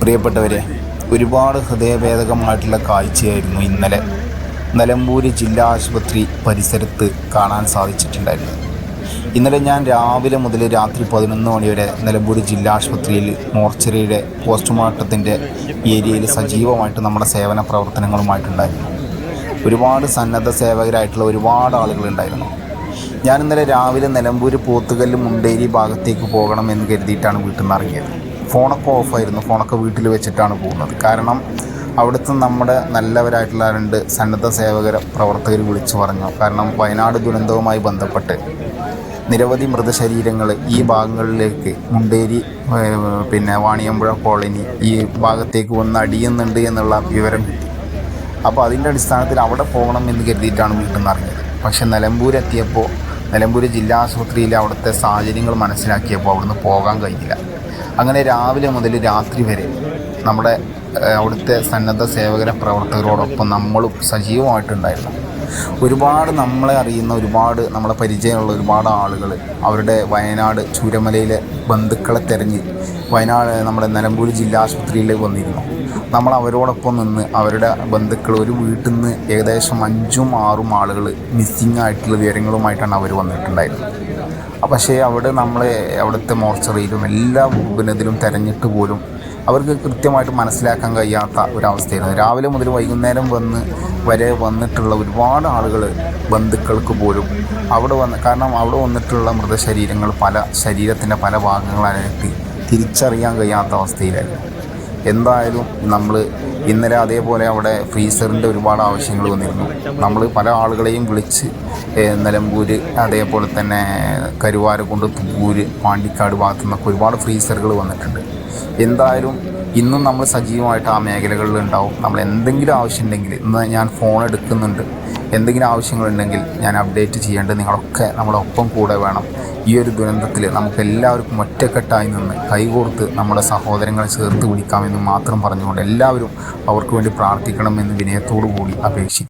പ്രിയപ്പെട്ടവരെ, ഒരുപാട് ഹൃദയഭേദകമായിട്ടുള്ള കാഴ്ചയായിരുന്നു ഇന്നലെ നിലമ്പൂർ ജില്ലാ ആശുപത്രി പരിസരത്ത് കാണാൻ സാധിച്ചിട്ടുണ്ടായിരുന്നു. ഇന്നലെ ഞാൻ രാവിലെ മുതൽ രാത്രി 11 മണി വരെ നിലമ്പൂർ ജില്ലാ ആശുപത്രിയിൽ മോർച്ചറിയുടെ പോസ്റ്റ്മോർട്ടത്തിൻ്റെ ഏരിയയിൽ സജീവമായിട്ട് നമ്മുടെ സേവന പ്രവർത്തനങ്ങളുമായിട്ടുണ്ടായിരുന്നു. ഒരുപാട് സന്നദ്ധ സേവകരായിട്ടുള്ള ഒരുപാട് ആളുകളുണ്ടായിരുന്നു. ഞാൻ ഇന്നലെ രാവിലെ നിലമ്പൂർ പോത്തുകല്ല് മുണ്ടേരി ഭാഗത്തേക്ക് പോകണം എന്ന് കരുതിയിട്ടാണ് വീട്ടിൽ നിന്ന് ഇറങ്ങിയത്. ഫോണൊക്കെ ഓഫായിരുന്നു. ഫോണൊക്കെ വീട്ടിൽ വെച്ചിട്ടാണ് പോകുന്നത്. കാരണം അവിടുത്തെ നമ്മുടെ നല്ലവരായിട്ടുള്ള 2 സന്നദ്ധ സേവകർ പ്രവർത്തകർ വിളിച്ചു പറഞ്ഞു. കാരണം വയനാട് ദുരന്തവുമായി ബന്ധപ്പെട്ട് നിരവധി മൃതശരീരങ്ങൾ ഈ ഭാഗങ്ങളിലേക്ക് മുണ്ടേരി വാണിയമ്പുഴ കോളനി ഈ ഭാഗത്തേക്ക് വന്ന് അടിയുന്നുണ്ട് എന്നുള്ള വിവരം കിട്ടി. അപ്പോൾ അതിൻ്റെ അടിസ്ഥാനത്തിൽ അവിടെ പോകണം എന്ന് കരുതിയിട്ടാണ് വീട്ടിൽ നിന്ന് ഇറങ്ങിയത്. പക്ഷേ നിലമ്പൂരെത്തിയപ്പോൾ നിലമ്പൂർ ജില്ലാ ആശുപത്രിയിലെ അവിടുത്തെ സാഹചര്യങ്ങൾ മനസ്സിലാക്കിയപ്പോൾ അവിടുന്ന് പോകാൻ കഴിഞ്ഞില്ല. അങ്ങനെ രാവിലെ മുതൽ രാത്രി വരെ നമ്മുടെ അവിടുത്തെ സന്നദ്ധ സേവകര പ്രവർത്തകരോടൊപ്പം നമ്മളും സജീവമായിട്ടുണ്ടായിരുന്നു. ഒരുപാട് നമ്മളെ അറിയുന്ന ഒരുപാട് നമ്മളെ പരിചയമുള്ള ഒരുപാട് ആളുകൾ അവരുടെ വയനാട് ചൂരമലയിലെ ബന്ധുക്കളെ തിരഞ്ഞ് നമ്മുടെ നിലമ്പൂർ ജില്ലാ ആശുപത്രിയിൽ വന്നിരുന്നു. നമ്മൾ അവരോടൊപ്പം നിന്ന് അവരുടെ ബന്ധുക്കൾ ഒരു വീട്ടിൽ നിന്ന് ഏകദേശം 5-6 ആളുകൾ മിസ്സിങ് ആയിട്ടുള്ള വിവരങ്ങളുമായിട്ടാണ് അവർ വന്നിട്ടുണ്ടായിരുന്നത്. പക്ഷേ അവിടുത്തെ മോർച്ചറിയിലും എല്ലാ ഇതിലും തിരഞ്ഞിട്ട് പോലും അവർക്ക് കൃത്യമായിട്ട് മനസ്സിലാക്കാൻ കഴിയാത്ത ഒരവസ്ഥയായിരുന്നു. രാവിലെ മുതൽ വൈകുന്നേരം വന്നിട്ടുള്ള ഒരുപാട് ആളുകൾ ബന്ധുക്കൾക്ക് പോലും കാരണം അവിടെ വന്നിട്ടുള്ള മൃതശരീരങ്ങൾ ശരീരത്തിൻ്റെ പല ഭാഗങ്ങളായിട്ട് തിരിച്ചറിയാൻ കഴിയാത്ത അവസ്ഥയിലായിരുന്നു. എന്തായാലും നമ്മൾ ഇന്നലെ അതേപോലെ അവിടെ ഫ്രീസറിൻ്റെ ഒരുപാട് ആവശ്യങ്ങൾ വന്നിരുന്നു. നമ്മൾ പല ആളുകളെയും വിളിച്ച് നിലമ്പൂർ അതേപോലെ തന്നെ കരുവാരക്കുണ്ട്, തുവ്വൂര്, പാണ്ടിക്കാട് ഭാഗത്തു നിന്നൊക്കെ ഒരുപാട് ഫ്രീസറുകൾ വന്നിട്ടുണ്ട്. എന്തായാലും ഇന്നും നമ്മൾ സജീവമായിട്ട് ആ മേഖലകളിൽ ഉണ്ടാവും. നമ്മൾ എന്തെങ്കിലും ആവശ്യമുണ്ടെങ്കിൽ ഇന്ന് ഞാൻ ഫോൺ എടുക്കുന്നുണ്ട്. എന്തെങ്കിലും ആവശ്യങ്ങളുണ്ടെങ്കിൽ ഞാൻ അപ്ഡേറ്റ് ചെയ്യേണ്ടത് നിങ്ങളൊക്കെ നമ്മളൊപ്പം കൂടെ വേണം. ഈ ഒരു ദുരന്തത്തിൽ നമുക്കെല്ലാവർക്കും ഒറ്റക്കെട്ടായി നിന്ന് കൈകോർത്ത് നമ്മുടെ സഹോദരങ്ങളെ ചേർത്ത് പിടിക്കാമെന്ന് മാത്രം പറഞ്ഞുകൊണ്ട് എല്ലാവരും അവർക്ക് വേണ്ടി പ്രാർത്ഥിക്കണമെന്ന് വിനയത്തോടു കൂടി അപേക്ഷിക്കും.